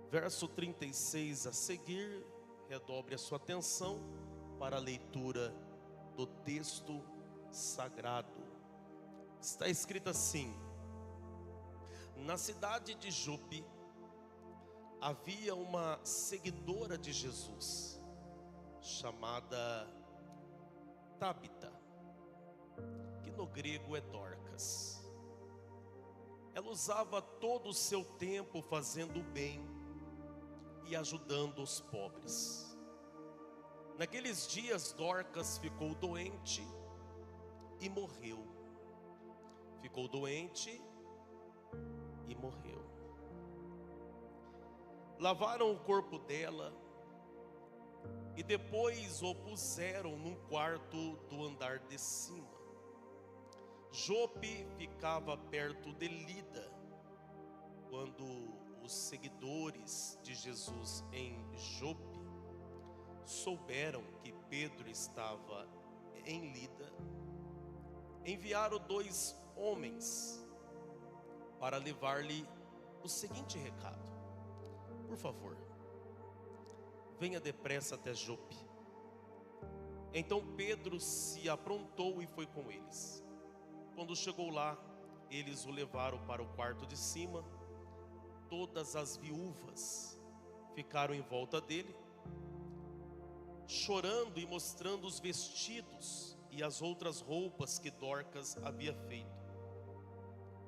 Verso 36 a seguir, redobre a sua atenção para a leitura do texto sagrado. Está escrito assim: na cidade de Jope havia uma seguidora de Jesus, chamada Tabita, que no grego é Dorcas. Ela usava todo o seu tempo fazendo o bem e ajudando os pobres. Naqueles dias Dorcas ficou doente e morreu. Ficou doente e morreu. Lavaram o corpo dela e depois o puseram num quarto do andar de cima. Jope ficava perto de Lida. Quando os seguidores de Jesus em Jope souberam que Pedro estava em Lida, enviaram 2 homens para levar-lhe o seguinte recado: por favor, venha depressa até Jope. Então Pedro se aprontou e foi com eles. Quando chegou lá, eles o levaram para o quarto de cima. Todas as viúvas ficaram em volta dele, chorando e mostrando os vestidos e as outras roupas que Dorcas havia feito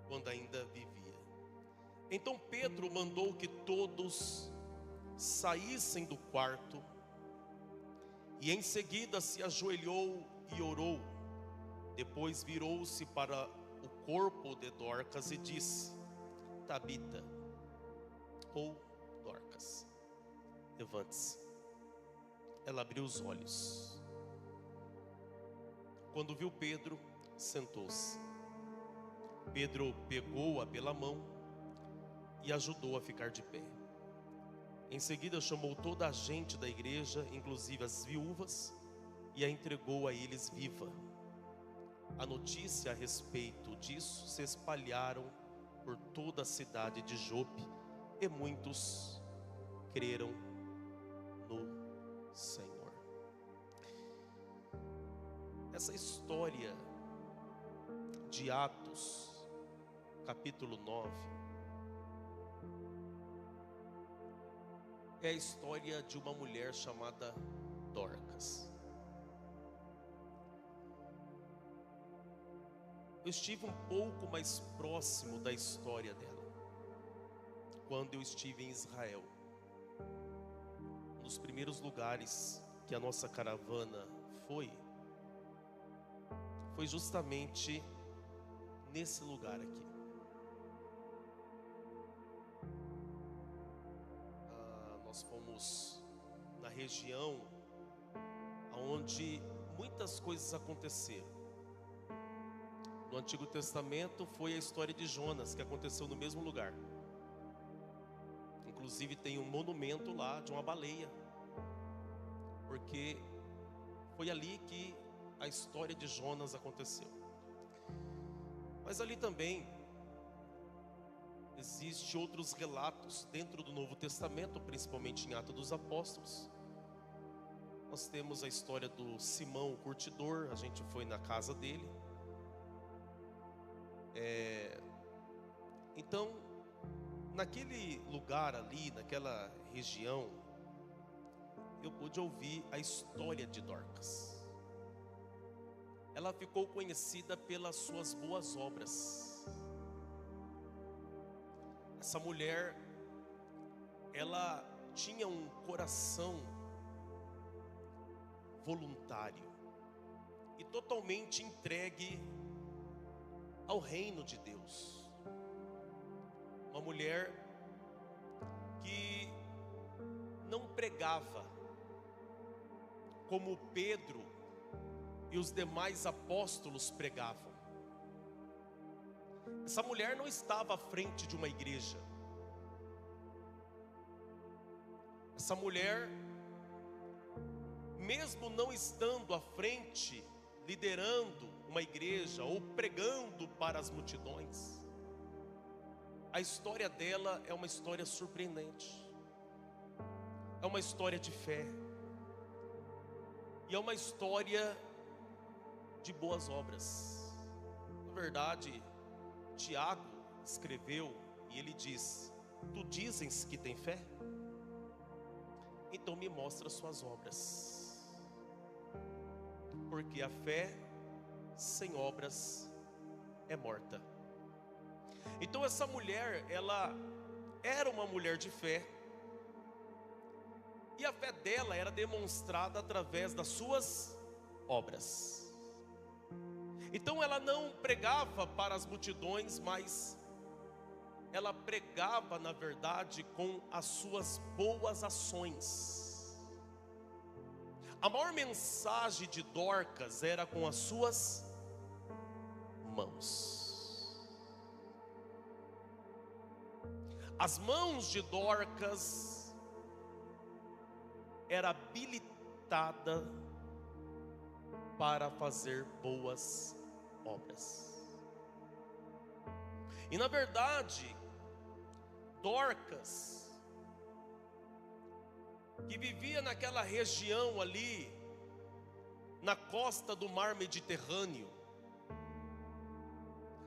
quando ainda vivia. Então Pedro mandou que todos saíssem do quarto e em seguida se ajoelhou e orou. Depois virou-se para o corpo de Dorcas e disse: Tabita, ou Dorcas, levante-se. Ela abriu os olhos. Quando viu Pedro, sentou-se. Pedro pegou-a pela mão e ajudou a ficar de pé. Em seguida chamou toda a gente da igreja, inclusive as viúvas, e a entregou a eles viva. A notícia a respeito disso se espalharam por toda a cidade de Jope e muitos creram no Senhor. Essa história de Atos, capítulo 9, é a história de uma mulher chamada Dorcas. Eu estive um pouco mais próximo da história dela quando eu estive em Israel. Um dos primeiros lugares que a nossa caravana foi justamente nesse lugar aqui. Nós fomos na região onde muitas coisas aconteceram. No Antigo Testamento foi a história de Jonas, que aconteceu no mesmo lugar. Inclusive tem um monumento lá de uma baleia, porque foi ali que a história de Jonas aconteceu. Mas ali também existem outros relatos dentro do Novo Testamento, principalmente em Atos dos Apóstolos. Nós temos a história do Simão, o curtidor. A gente foi na casa dele. Então, naquele lugar ali, naquela região, eu pude ouvir a história de Dorcas. Ela ficou conhecida pelas suas boas obras. Essa mulher, ela tinha um coração voluntário e totalmente entregue ao reino de Deus. Uma mulher que não pregava como Pedro e os demais apóstolos pregavam. Essa mulher não estava à frente de uma igreja. Essa mulher, mesmo não estando à frente, liderando uma igreja ou pregando para as multidões, a história dela é uma história surpreendente. É uma história de fé. E é uma história de boas obras. Na verdade, Tiago escreveu e ele diz: tu dizes que tem fé? Então me mostra suas obras. Porque a fé sem obras é morta. Então essa mulher, ela era uma mulher de fé. E a fé dela era demonstrada através das suas obras. Então ela não pregava para as multidões, mas ela pregava, na verdade, com as suas boas ações. A maior mensagem de Dorcas era com as suas mãos. As mãos de Dorcas era habilitada para fazer boas obras. E na verdade, Dorcas, que vivia naquela região ali, na costa do mar Mediterrâneo,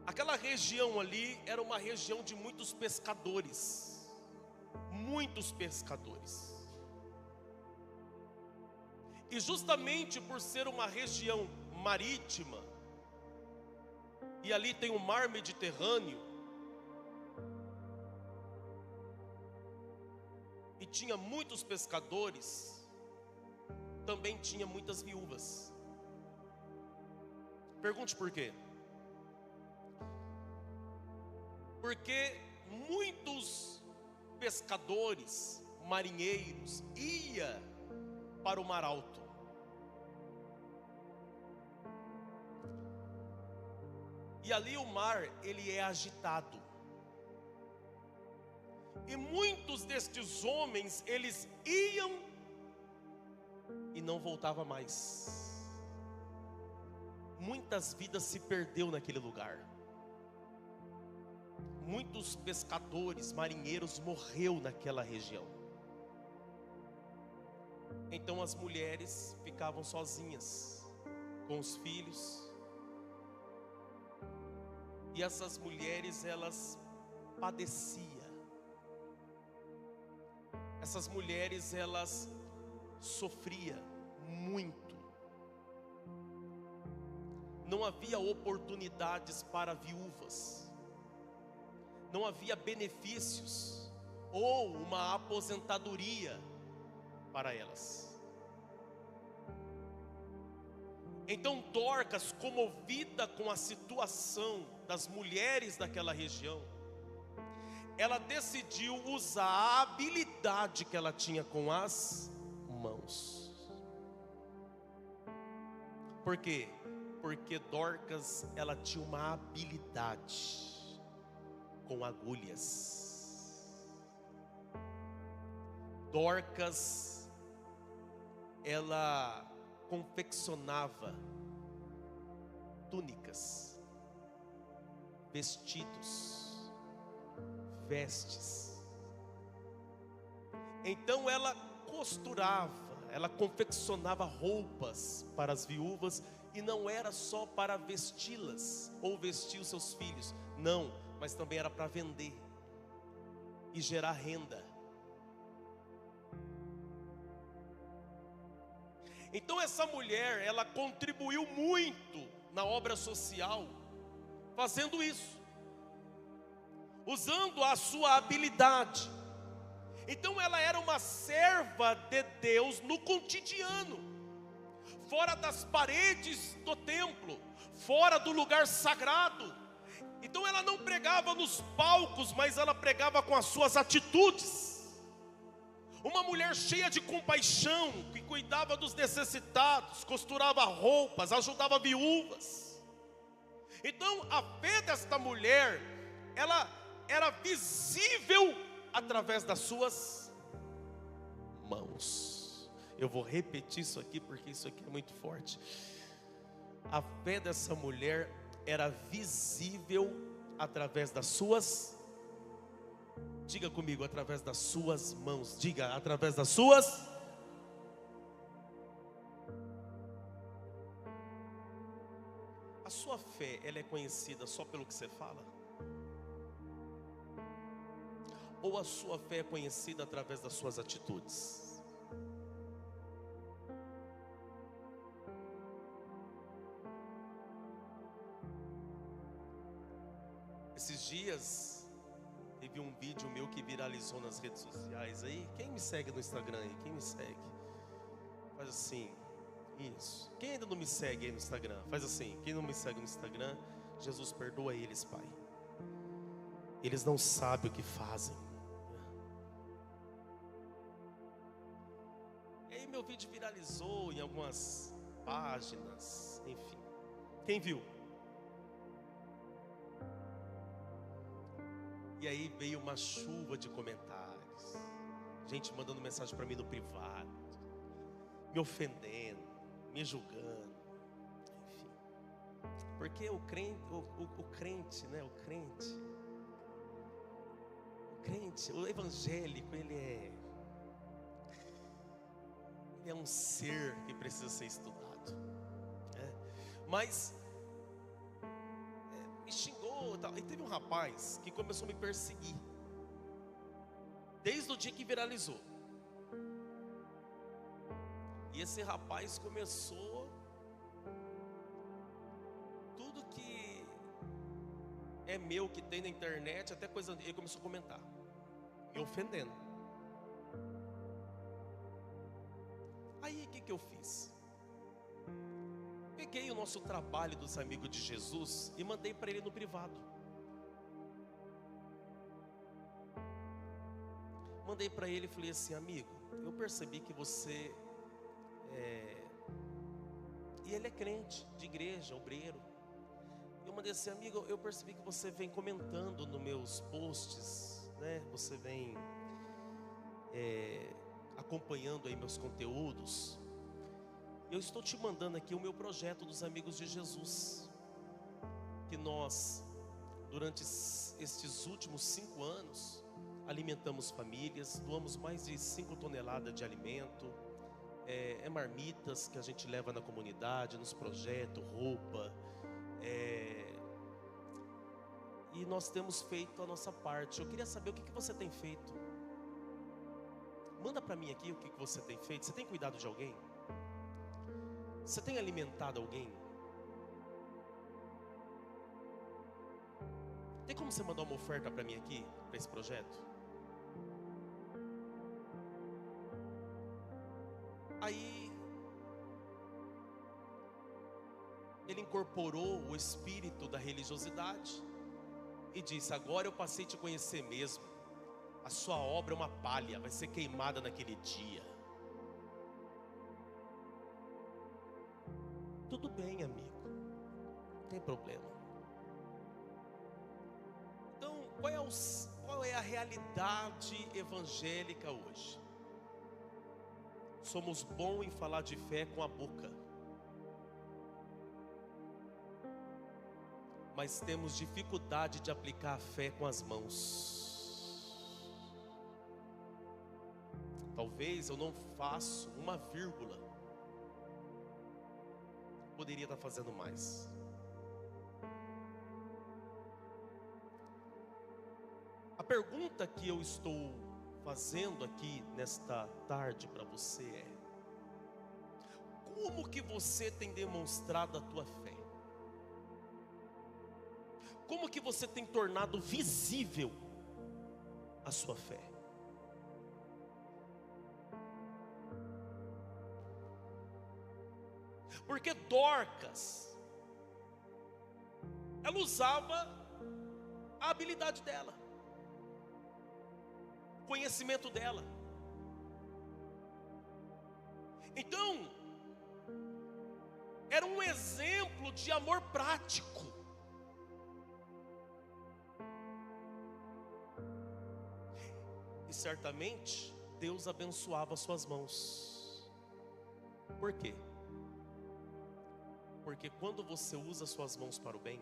aquela região ali era uma região de muitos pescadores. Muitos pescadores. E justamente por ser uma região marítima, e ali tem o mar Mediterrâneo, e tinha muitos pescadores, também tinha muitas viúvas. Pergunte por quê? Porque muitos pescadores, marinheiros, iam para o mar alto. E ali o mar, ele é agitado. E muitos destes homens, eles iam e não voltavam mais. Muitas vidas se perdeu naquele lugar. Muitos pescadores, marinheiros morreu naquela região. Então as mulheres ficavam sozinhas com os filhos. E essas mulheres, elas padeciam. Essas mulheres, elas sofriam muito. Não havia oportunidades para viúvas. Não havia benefícios ou uma aposentadoria para elas. Então Dorcas, comovida com a situação das mulheres daquela região, ela decidiu usar a habilidade que ela tinha com as mãos. Por quê? Porque Dorcas, ela tinha uma habilidade com agulhas. Dorcas, ela confeccionava túnicas, vestidos, vestes. Então ela costurava, ela confeccionava roupas para as viúvas, e não era só para vesti-las ou vestir os seus filhos, não, mas também era para vender e gerar renda. Então essa mulher, ela contribuiu muito na obra social, fazendo isso, usando a sua habilidade. Então ela era uma serva de Deus no cotidiano, fora das paredes do templo, fora do lugar sagrado. Então ela não pregava nos palcos, mas ela pregava com as suas atitudes. Uma mulher cheia de compaixão, que cuidava dos necessitados, costurava roupas, ajudava viúvas. Então a fé desta mulher, ela era visível através das suas mãos. Eu vou repetir isso aqui porque isso aqui é muito forte. A fé dessa mulher era visível através das suas Diga comigo, através das suas mãos. Diga, através das suas. A sua fé, ela é conhecida só pelo que você fala? Ou a sua fé é conhecida através das suas atitudes? Esses dias teve um vídeo meu que viralizou nas redes sociais aí. Quem me segue no Instagram aí? Quem me segue? Faz assim, isso. Quem ainda não me segue aí no Instagram? Faz assim, quem não me segue no Instagram, Jesus perdoa eles, Pai. Eles não sabem o que fazem. E aí meu vídeo viralizou em algumas páginas, enfim. Quem viu? E aí veio uma chuva de comentários. Gente mandando mensagem para mim no privado, me ofendendo, me julgando, enfim. Porque o crente, né? O evangélico, ele é um ser que precisa ser estudado, né? Mas me xingou e tal. E teve um rapaz que começou a me perseguir desde o dia que viralizou. E esse rapaz começou, tudo que é meu, que tem na internet, até coisa, ele começou a comentar, me ofendendo. Aí o que eu fiz? Peguei o nosso trabalho dos amigos de Jesus e mandei para ele no privado. Mandei para ele e falei assim: amigo, eu percebi que você e ele é crente, de igreja, obreiro. Eu mandei assim: amigo, eu percebi que você vem comentando nos meus posts, né? Você vem acompanhando aí meus conteúdos. Eu estou te mandando aqui o meu projeto dos Amigos de Jesus, que nós, durante estes últimos 5 anos, alimentamos famílias, doamos mais de 5 toneladas de alimento, marmitas que a gente leva na comunidade, nos projetos, roupa, e nós temos feito a nossa parte. Eu queria saber o que você tem feito. Manda para mim aqui o que você tem feito. Você tem cuidado de alguém? Você tem alimentado alguém? Tem como você mandar uma oferta para mim aqui, para esse projeto? Aí ele incorporou o espírito da religiosidade e disse: agora eu passei a te conhecer mesmo. A sua obra é uma palha, vai ser queimada naquele dia. Tudo bem, amigo, não tem problema. Então, qual é a realidade evangélica hoje? Somos bons em falar de fé com a boca, mas temos dificuldade de aplicar a fé com as mãos. Talvez eu não faço uma vírgula, poderia estar fazendo mais. A pergunta que eu estou fazendo aqui nesta tarde para você é: como que você tem demonstrado a tua fé? Como que você tem tornado visível a sua fé? Porque Dorcas, ela usava a habilidade dela, o conhecimento dela. Então, era um exemplo de amor prático. E certamente Deus abençoava suas mãos. Por quê? Porque quando você usa suas mãos para o bem,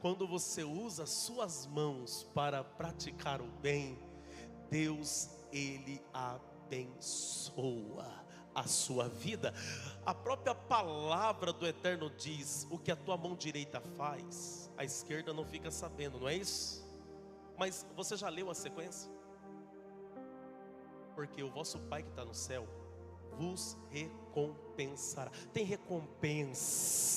Quando você usa suas mãos para praticar o bem, Deus, Ele abençoa a sua vida. A própria palavra do Eterno diz: o que a tua mão direita faz, a esquerda não fica sabendo, não é isso? Mas você já leu a sequência? Porque o vosso Pai que está no céu vos recompensará. Tem recompensa.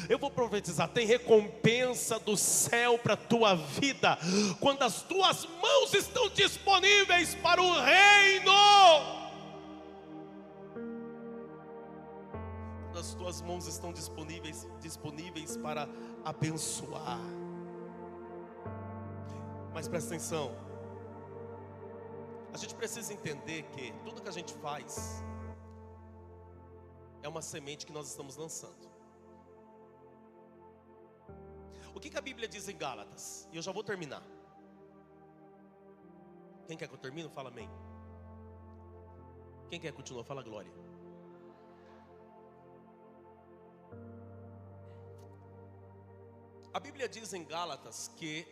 Eu vou profetizar: tem recompensa do céu para a tua vida, quando as tuas mãos estão disponíveis para o reino. Quando as tuas mãos estão disponíveis para abençoar. Mas presta atenção, a gente precisa entender que tudo que a gente faz é uma semente que nós estamos lançando. O que a Bíblia diz em Gálatas? E eu já vou terminar. Quem quer que eu termine? Fala amém. Quem quer que continue? Fala glória. A Bíblia diz em Gálatas que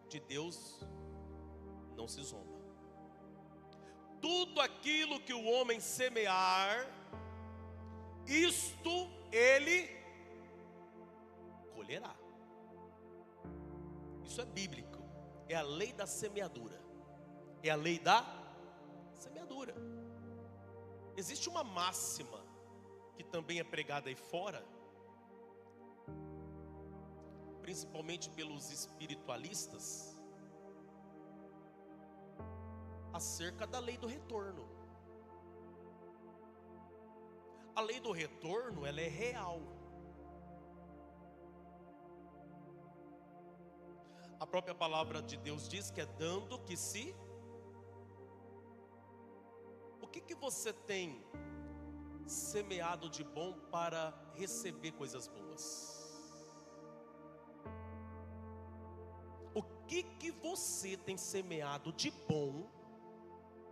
de Deus não se zomba. Tudo aquilo que o homem semear, isto ele colherá. Isso é bíblico. É a lei da semeadura. É a lei da semeadura. Existe uma máxima que também é pregada aí fora, principalmente pelos espiritualistas, acerca da lei do retorno. A lei do retorno, ela é real. A própria palavra de Deus diz que é dando que se... O que você tem semeado de bom para receber coisas boas? O que você tem semeado de bom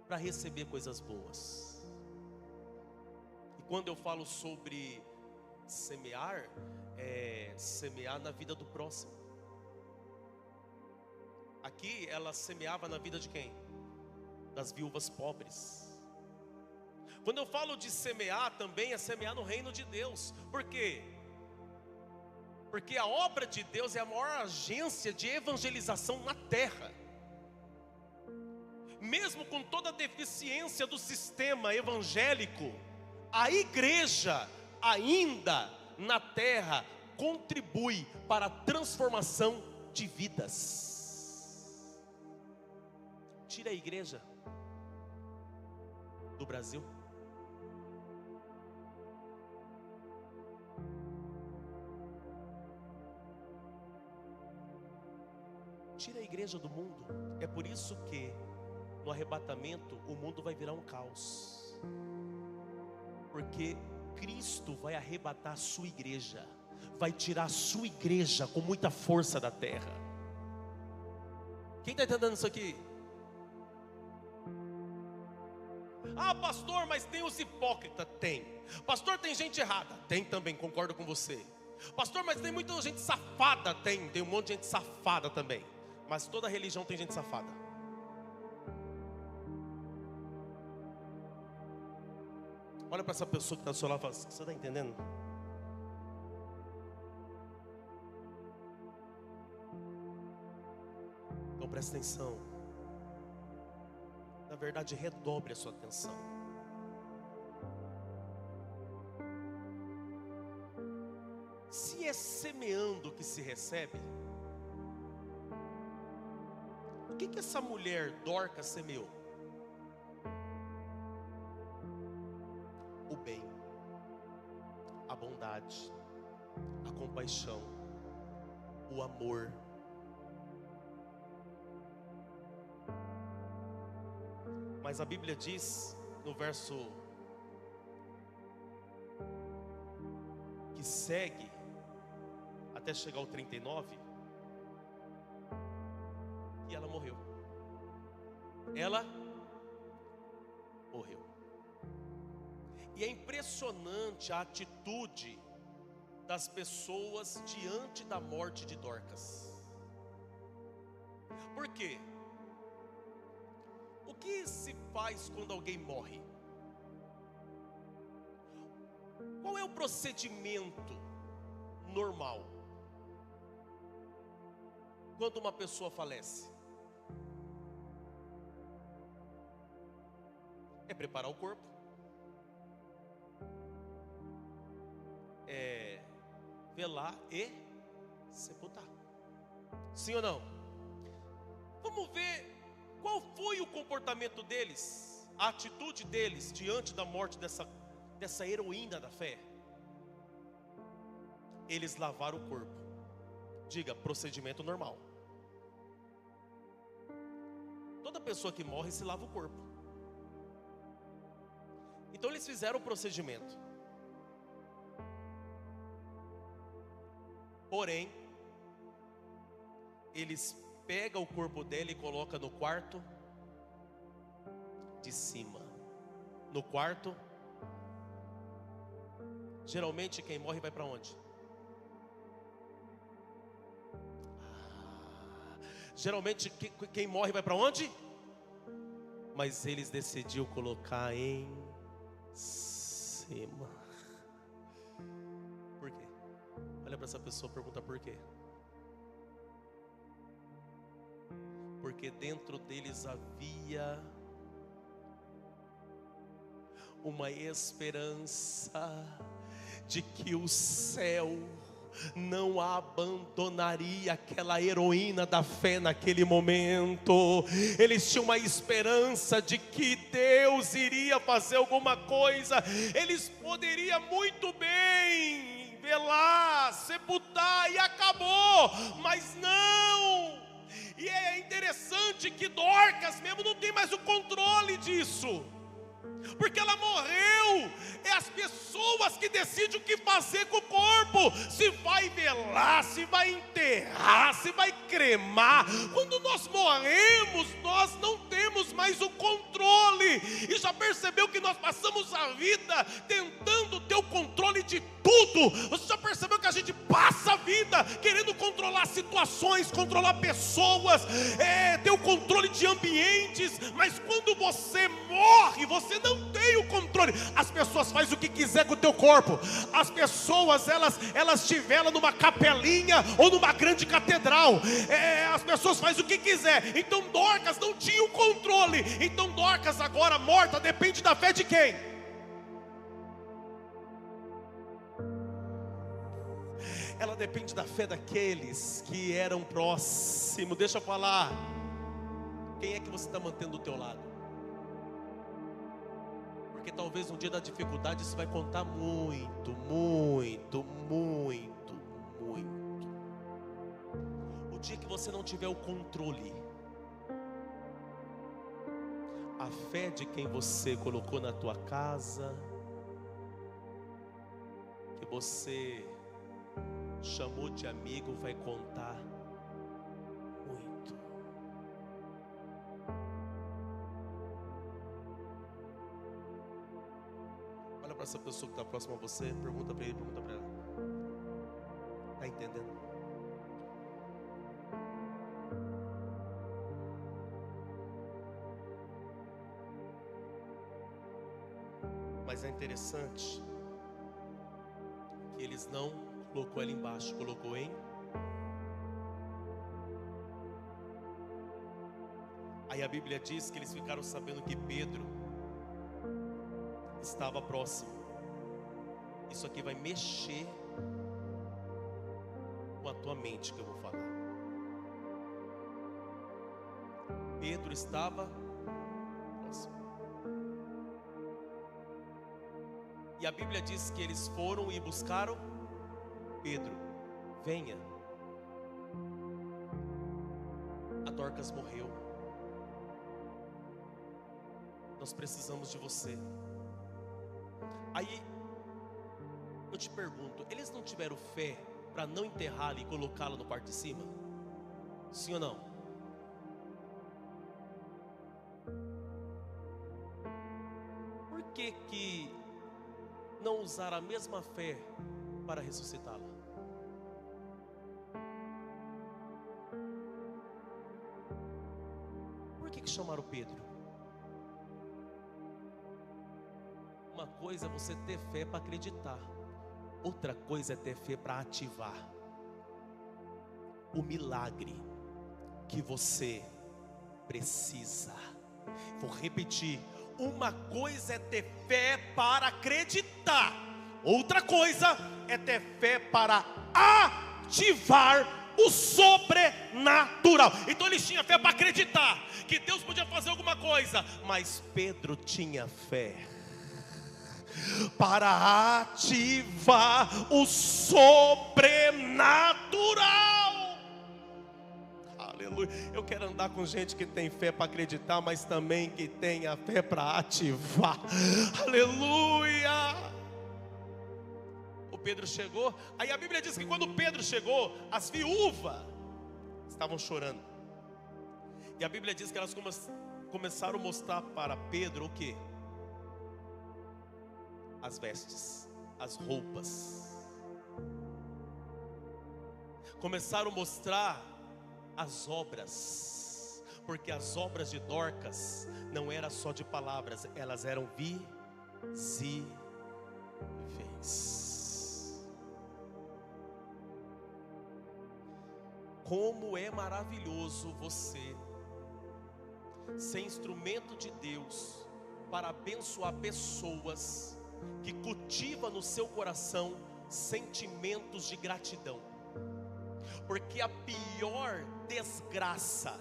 para receber coisas boas? E quando eu falo sobre semear, é semear na vida do próximo. Aqui ela semeava na vida de quem? Das viúvas pobres. Quando eu falo de semear, também é semear no reino de Deus. Por quê? Porque a obra de Deus é a maior agência de evangelização na terra. Mesmo com toda a deficiência do sistema evangélico, a igreja ainda na terra contribui para a transformação de vidas. Tira a igreja do Brasil, tira a igreja do mundo. É por isso que no arrebatamento o mundo vai virar um caos, porque Cristo vai arrebatar a sua igreja, vai tirar a sua igreja com muita força da terra. Quem está entendendo isso aqui? Ah, pastor, mas tem os hipócritas? Tem. Pastor, tem gente errada? Tem também, concordo com você. Pastor, mas tem muita gente safada? Tem um monte de gente safada também. Mas toda religião tem gente safada. Olha para essa pessoa que está do seu lado e fala: você está entendendo? Então presta atenção. Na verdade, redobre a sua atenção. Se é semeando que se recebe, o que essa mulher Dorcas semeou? O bem, a bondade, a compaixão, o amor. Mas a Bíblia diz no verso que segue até chegar ao 39, e ela morreu. Ela morreu. E é impressionante a atitude das pessoas diante da morte de Dorcas. Por quê? O que se faz quando alguém morre? Qual é o procedimento normal quando uma pessoa falece? É preparar o corpo, é velar e sepultar. Sim ou não? Vamos ver qual foi o comportamento deles, a atitude deles diante da morte dessa heroína da fé. Eles lavaram o corpo. Diga, procedimento normal. Toda pessoa que morre se lava o corpo. Então eles fizeram o procedimento. Porém, eles pegam o corpo dela e colocam no quarto de cima. No quarto, geralmente quem morre vai para onde? Geralmente quem morre vai para onde? Mas eles decidiram colocar em cima. Por quê? Olha para essa pessoa e pergunta por quê. Porque dentro deles havia uma esperança de que o céu não abandonaria aquela heroína da fé naquele momento. Eles tinham uma esperança de que Deus iria fazer alguma coisa. Eles poderiam muito bem velar, sepultar e acabou, mas não. E é interessante que Dorcas mesmo não tem mais o controle disso, porque ela morreu. É as pessoas que decidem o que fazer com o corpo. Se vai velar, se vai enterrar, se vai cremar. Quando nós morremos, nós não temos mais o controle. E já percebeu que nós passamos a vida tentando ter o controle de tudo? Você já percebeu que a gente passa a vida querendo controlar situações, controlar pessoas, ter o controle de ambientes? Mas quando você morre, você não tem o controle. As pessoas fazem o que quiser com o teu corpo. As pessoas, elas te velam numa capelinha ou numa grande catedral. As pessoas fazem o que quiser. Então Dorcas não tinha o controle. Então Dorcas agora morta depende da fé de quem? Ela depende da fé daqueles que eram próximos. Deixa eu falar. Quem é que você está mantendo do teu lado? Porque talvez no dia da dificuldade isso vai contar muito, muito, muito, muito. O dia que você não tiver o controle, a fé de quem você colocou na tua casa, que você chamou de amigo, vai contar muito. Olha para essa pessoa que está próxima a você, pergunta para ele, pergunta para ela. Está entendendo? Mas é interessante que eles não colocou ela embaixo, colocou em. Aí a Bíblia diz que eles ficaram sabendo que Pedro estava próximo. Isso aqui vai mexer com a tua mente que eu vou falar. Pedro estava próximo. E a Bíblia diz que eles foram e buscaram Pedro. Venha. A Dorcas morreu. Nós precisamos de você. Aí eu te pergunto, eles não tiveram fé para não enterrá-la e colocá-la no quarto de cima? Sim ou não? Por que não usar a mesma fé para ressuscitá-la. Por que chamaram Pedro? Uma coisa é você ter fé para acreditar, outra coisa é ter fé para ativar o milagre que você precisa. Vou repetir: uma coisa é ter fé para acreditar, outra coisa é ter fé para ativar o sobrenatural. Então eles tinham fé para acreditar que Deus podia fazer alguma coisa, mas Pedro tinha fé para ativar o sobrenatural. Aleluia. Eu quero andar com gente que tem fé para acreditar, mas também que tenha fé para ativar. Aleluia. O Pedro chegou. Aí a Bíblia diz que quando Pedro chegou, as viúvas estavam chorando. E a Bíblia diz que elas começaram a mostrar para Pedro o quê? As vestes, as roupas. Começaram a mostrar as obras, porque as obras de Dorcas não eram só de palavras, elas eram visíveis. Como é maravilhoso você ser instrumento de Deus para abençoar pessoas que cultiva no seu coração sentimentos de gratidão. Porque a pior desgraça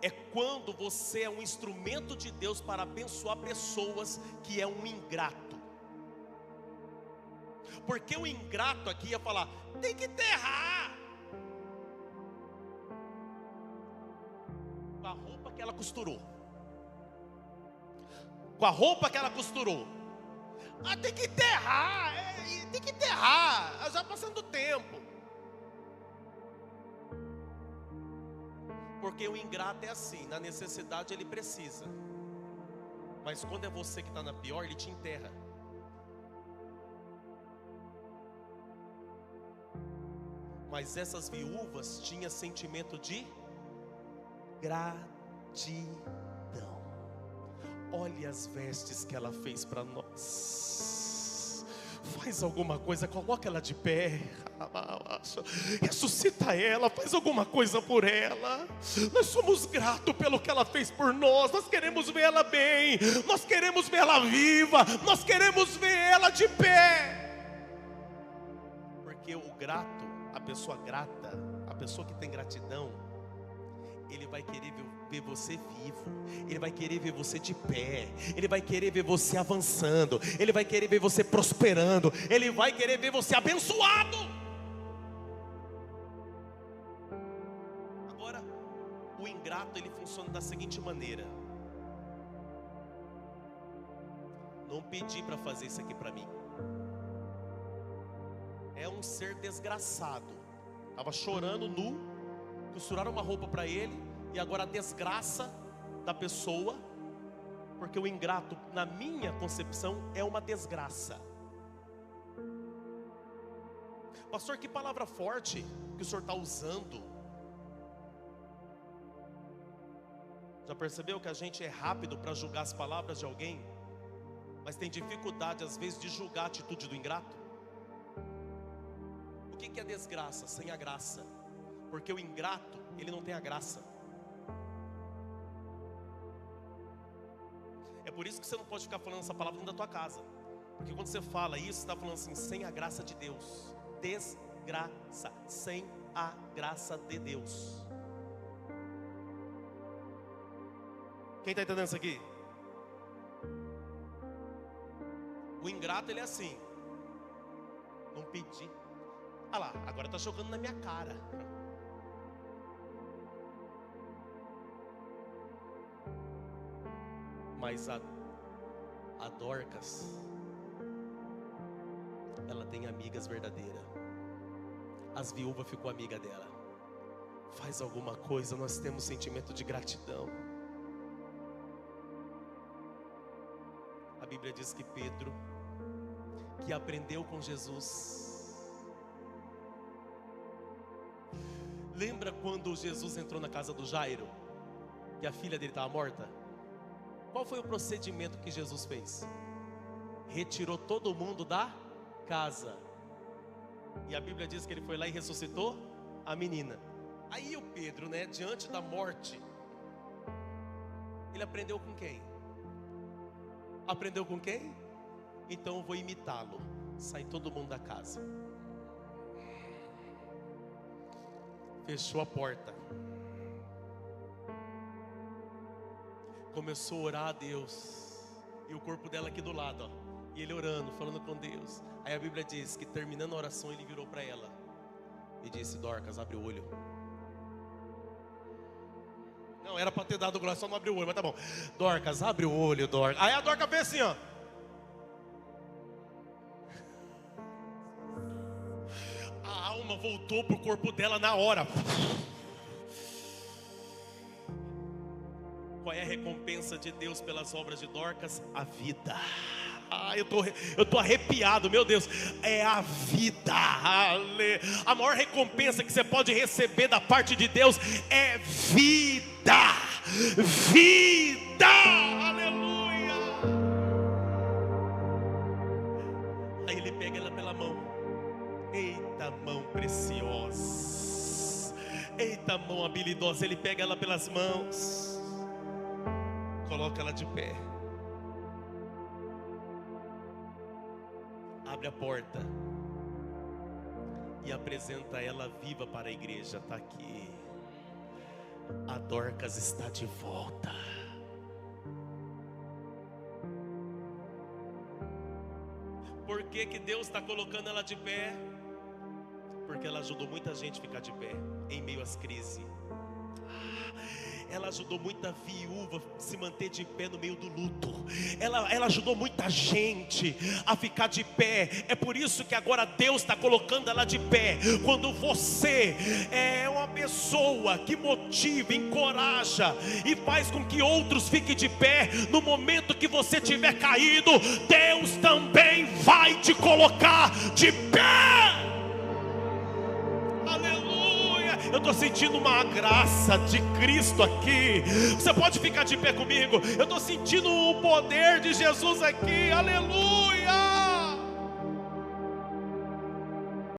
é quando você é um instrumento de Deus para abençoar pessoas que é um ingrato. Porque o ingrato aqui ia falar: tem que enterrar com a roupa que ela costurou, com a roupa que ela costurou. Tem que enterrar, tem que enterrar, já passando o tempo. Porque o ingrato é assim, na necessidade ele precisa, mas quando é você que está na pior, ele te enterra. Mas essas viúvas tinham sentimento de gratidão. Olhe as vestes que ela fez para nós. Faz alguma coisa, coloca ela de pé, ressuscita ela, faz alguma coisa por ela. Nós somos gratos pelo que ela fez por nós. Nós queremos ver ela bem, nós queremos ver ela viva, nós queremos ver ela de pé. Porque o grato, a pessoa grata, a pessoa que tem gratidão, ele vai querer ver você vivo, ele vai querer ver você de pé, ele vai querer ver você avançando, ele vai querer ver você prosperando, ele vai querer ver você abençoado. Agora, o ingrato ele funciona da seguinte maneira: não pedi para fazer isso aqui para mim. É um ser desgraçado, estava chorando nu, costuraram uma roupa para ele, e agora a desgraça da pessoa, porque o ingrato, na minha concepção, é uma desgraça. Pastor, que palavra forte que o senhor está usando. Já percebeu que a gente é rápido para julgar as palavras de alguém, mas tem dificuldade às vezes de julgar a atitude do ingrato? O que é desgraça? Sem a graça. Porque o ingrato, ele não tem a graça. É por isso que você não pode ficar falando essa palavra dentro da tua casa. Porque quando você fala isso, você está falando assim: sem a graça de Deus. Desgraça, sem a graça de Deus. Quem está entendendo isso aqui? O ingrato ele é assim: não pedi. Ah lá, agora está jogando na minha cara. Mas a Dorcas, ela tem amigas verdadeiras. As viúvas ficou amiga dela. Faz alguma coisa, nós temos sentimento de gratidão. A Bíblia diz que Pedro, que aprendeu com Jesus, Lembra quando Jesus entrou na casa do Jairo, que a filha dele estava morta? Qual foi o procedimento que Jesus fez? Retirou todo mundo da casa. E a Bíblia diz que ele foi lá e ressuscitou a menina. Aí o Pedro, né, diante da morte, ele aprendeu com quem? Aprendeu com quem? Então eu vou imitá-lo. Sai todo mundo da casa. Fechou a porta. Começou a orar a Deus. E o corpo dela aqui do lado, ó. E ele orando, falando com Deus. Aí a Bíblia diz que terminando a oração ele virou para ela e disse: Dorcas, abre o olho. Não, era para ter dado glória, só não abriu o olho, mas tá bom. Dorcas, abre o olho, Dorcas. Aí a Dorcas fez assim, ó. A alma voltou pro corpo dela na hora. Qual é a recompensa de Deus pelas obras de Dorcas? A vida. Eu tô arrepiado, meu Deus. É a vida. A maior recompensa que você pode receber da parte de Deus é vida. Vida. Aleluia. Aí ele pega ela pela mão. Eita, mão preciosa. Eita, mão habilidosa. Ele pega ela pelas mãos, coloca ela de pé, abre a porta e apresenta ela viva para a igreja. Está aqui, a Dorcas está de volta. Por que que Deus está colocando ela de pé? Porque ela ajudou muita gente a ficar de pé em meio às crises. Ela ajudou muita viúva a se manter de pé no meio do luto. Ela ajudou muita gente a ficar de pé. É por isso que agora Deus está colocando ela de pé. Quando você é uma pessoa que motiva, encoraja e faz com que outros fiquem de pé, no momento que você tiver caído, Deus também vai te colocar de pé. Eu estou sentindo uma graça de Cristo aqui. Você pode ficar de pé comigo? Eu estou sentindo o poder de Jesus aqui. Aleluia.